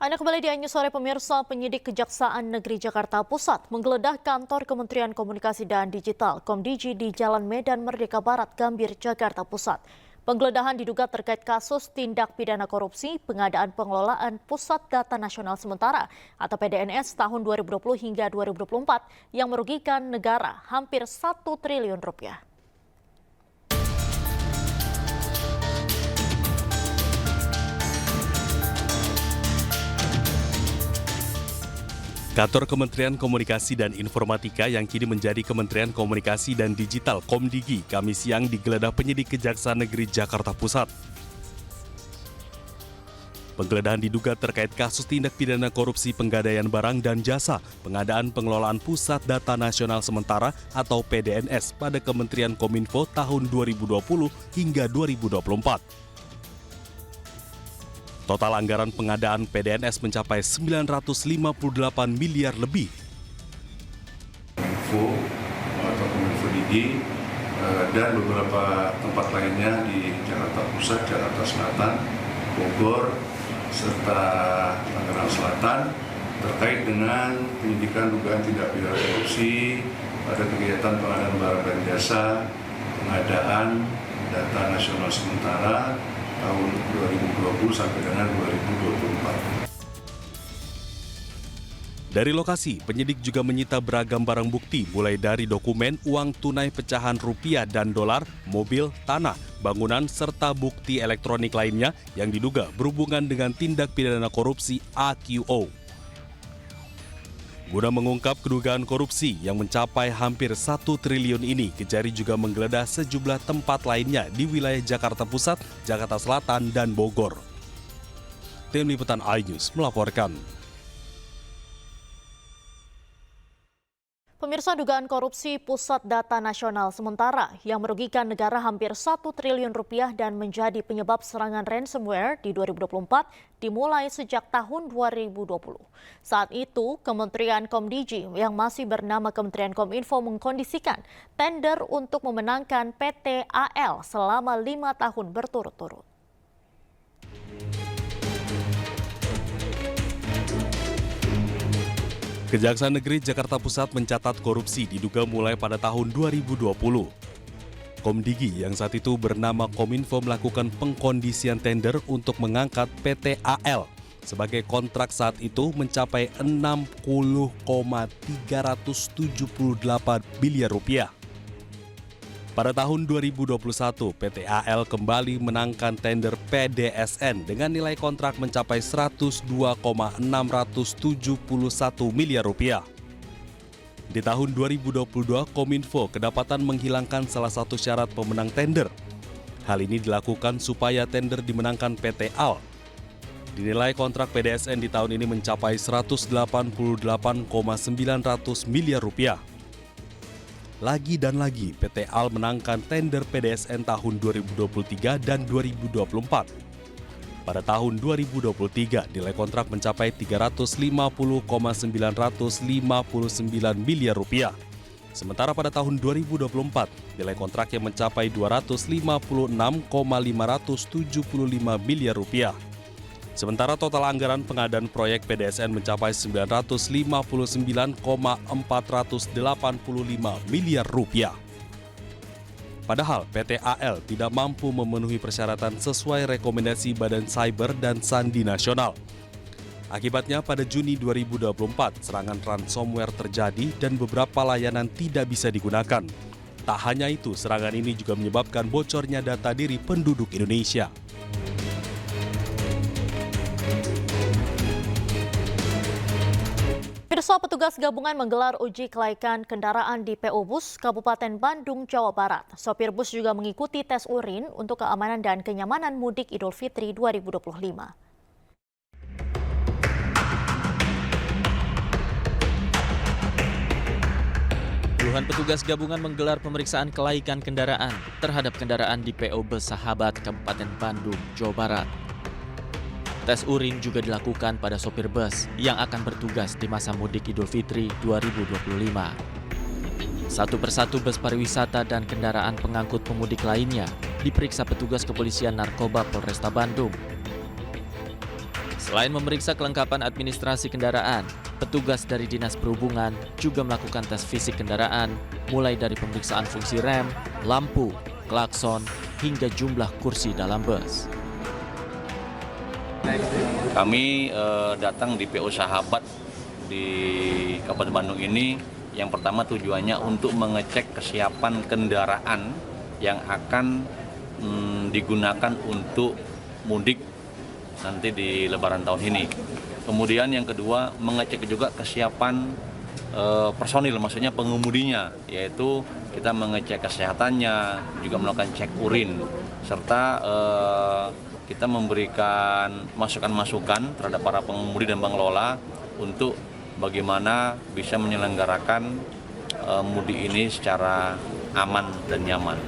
Anda kembali di News Sore pemirsa. Penyidik Kejaksaan Negeri Jakarta Pusat menggeledah kantor Kementerian Komunikasi dan Digital (Komdigi) di Jalan Medan Merdeka Barat, Gambir, Jakarta Pusat. Penggeledahan diduga terkait kasus tindak pidana korupsi pengadaan pengelolaan Pusat Data Nasional Sementara atau PDNS tahun 2020 hingga 2024 yang merugikan negara hampir 1 triliun rupiah. Kantor Kementerian Komunikasi dan Informatika yang kini menjadi Kementerian Komunikasi dan Digital (Komdigi) Kamis siang digeledah penyidik Kejaksaan Negeri Jakarta Pusat. Penggeledahan diduga terkait kasus tindak pidana korupsi penggadaian barang dan jasa, pengadaan pengelolaan Pusat Data Nasional Sementara atau PDNS pada Kementerian Kominfo tahun 2020 hingga 2024. Total anggaran pengadaan PDNS mencapai 958 miliar lebih. Kominfo atau Kominfo Digi dan beberapa tempat lainnya di Jakarta Pusat, Jakarta Selatan, Bogor, serta Tangerang Selatan terkait dengan penyidikan dugaan tindak pidana korupsi pada kegiatan pengadaan barang dan jasa, pengadaan data nasional sementara tahun 2020 sampai dengan 2024. Dari lokasi, penyidik juga menyita beragam barang bukti mulai dari dokumen, uang tunai pecahan rupiah dan dolar, mobil, tanah, bangunan, serta bukti elektronik lainnya yang diduga berhubungan dengan tindak pidana korupsi AQO. Guna mengungkap kedugaan korupsi yang mencapai hampir 1 triliun ini, Kejari juga menggeledah sejumlah tempat lainnya di wilayah Jakarta Pusat, Jakarta Selatan, dan Bogor. Tim Liputan iNews melaporkan. Pemirsa, dugaan korupsi Pusat Data Nasional Sementara yang merugikan negara hampir 1 triliun rupiah dan menjadi penyebab serangan ransomware di 2024 dimulai sejak tahun 2020. Saat itu, Kementerian Komdigi yang masih bernama Kementerian Kominfo mengkondisikan tender untuk memenangkan PT AL selama 5 tahun berturut-turut. Kejaksaan Negeri Jakarta Pusat mencatat korupsi diduga mulai pada tahun 2020. Komdigi yang saat itu bernama Kominfo melakukan pengkondisian tender untuk mengangkat PT AL sebagai kontrak saat itu mencapai 60,378 miliar rupiah. Pada tahun 2021, PT AL kembali menangkan tender PDSN dengan nilai kontrak mencapai 102,671 miliar rupiah. Di tahun 2022, Kominfo kedapatan menghilangkan salah satu syarat pemenang tender. Hal ini dilakukan supaya tender dimenangkan PT AL. Dinilai kontrak PDSN di tahun ini mencapai 188,900 miliar rupiah. Lagi dan lagi, PT AL menangkan tender PDSN tahun 2023 dan 2024. Pada tahun 2023, nilai kontrak mencapai 350,959 miliar rupiah. Sementara pada tahun 2024, nilai kontrak yang mencapai 256,575 miliar rupiah. Sementara total anggaran pengadaan proyek PDSN mencapai 959,485 miliar rupiah. Padahal PT AL tidak mampu memenuhi persyaratan sesuai rekomendasi Badan Cyber dan Sandi Nasional. Akibatnya pada Juni 2024, serangan ransomware terjadi dan beberapa layanan tidak bisa digunakan. Tak hanya itu, serangan ini juga menyebabkan bocornya data diri penduduk Indonesia. Petugas gabungan menggelar uji kelaikan kendaraan di PO Bus Kabupaten Bandung, Jawa Barat. Sopir bus juga mengikuti tes urin untuk keamanan dan kenyamanan mudik Idul Fitri 2025. Puluhan petugas gabungan menggelar pemeriksaan kelaikan kendaraan terhadap kendaraan di PO Bus Sahabat Kabupaten Bandung, Jawa Barat. Tes urin juga dilakukan pada sopir bus yang akan bertugas di masa mudik Idul Fitri 2025. Satu persatu bus pariwisata dan kendaraan pengangkut pemudik lainnya diperiksa petugas kepolisian narkoba Polresta Bandung. Selain memeriksa kelengkapan administrasi kendaraan, petugas dari Dinas Perhubungan juga melakukan tes fisik kendaraan, mulai dari pemeriksaan fungsi rem, lampu, klakson, hingga jumlah kursi dalam bus. Kami datang di PO Sahabat di Kabupaten Bandung ini, yang pertama tujuannya untuk mengecek kesiapan kendaraan yang akan digunakan untuk mudik nanti di Lebaran tahun ini. Kemudian yang kedua, mengecek juga kesiapan personil, maksudnya pengemudinya, yaitu kita mengecek kesehatannya, juga melakukan cek urin, serta kita memberikan masukan-masukan terhadap para pengemudi dan pengelola untuk bagaimana bisa menyelenggarakan mudik ini secara aman dan nyaman.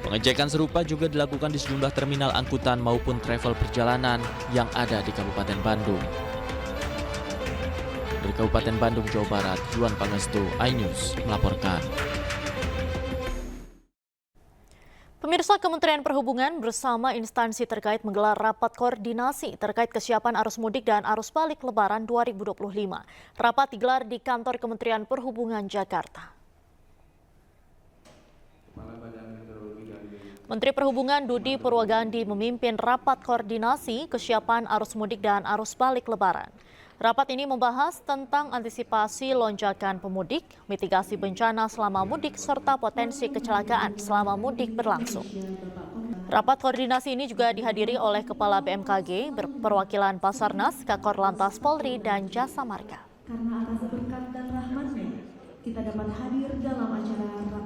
Pengecekan serupa juga dilakukan di sejumlah terminal angkutan maupun travel perjalanan yang ada di Kabupaten Bandung. Dari Kabupaten Bandung, Jawa Barat, Juan Pangestu, iNews melaporkan. Pemirsa, Kementerian Perhubungan bersama instansi terkait menggelar rapat koordinasi terkait kesiapan arus mudik dan arus balik Lebaran 2025. Rapat digelar di kantor Kementerian Perhubungan Jakarta. Menteri Perhubungan Budi Purwagandi memimpin rapat koordinasi kesiapan arus mudik dan arus balik Lebaran. Rapat ini membahas tentang antisipasi lonjakan pemudik, mitigasi bencana selama mudik, serta potensi kecelakaan selama mudik berlangsung. Rapat koordinasi ini juga dihadiri oleh Kepala BMKG, perwakilan Basarnas, Kakor Lantas Polri, dan Jasa Marga. Karena atas berkat dan rahmat-Nya, kita dapat hadir dalam acara rapat